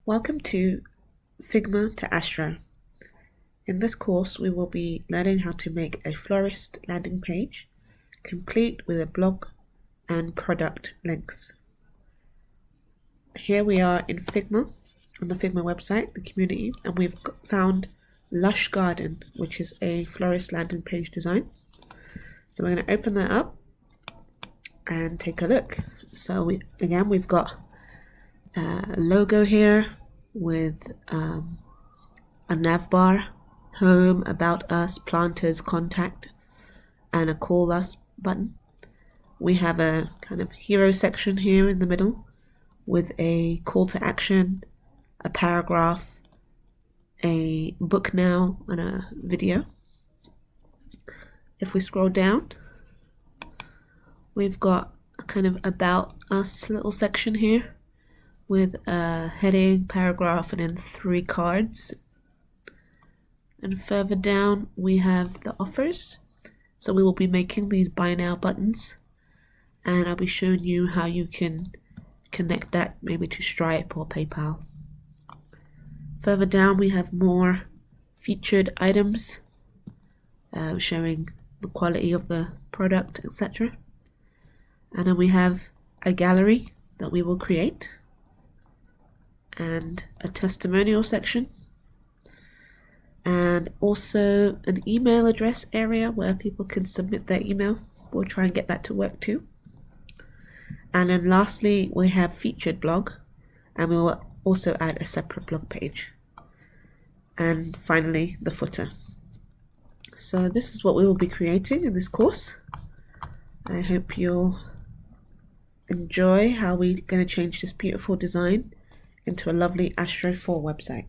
Welcome to Figma to Astro. In this course, we will be learning how to make a Florist landing page, complete with a blog and product links. Here we are in Figma, on the Figma website, the community, and we've found Lush Garden, which is a Florist landing page design. So we're going to open that up and take a look. So we've got a logo here with a nav bar, home, about us, planters, contact, and a call us button. We have a kind of hero section here in the middle with a call to action, a paragraph, a book now, and a video. If we scroll down, we've got a kind of about us little section here with a heading, paragraph, and then 3 cards. And further down we have the offers. So we will be making these buy now buttons, and I'll be showing you how you can connect that maybe to Stripe or PayPal. Further down we have more featured items showing the quality of the product, etc. And then we have a gallery that we will create, and a testimonial section, and also an email address area where people can submit their email. We'll try and get that to work too. And then lastly, we have featured blog, and we will also add a separate blog page. And finally, the footer. So this is what we will be creating in this course. I hope you'll enjoy how we're going to change this beautiful design into a lovely Astro 4 website.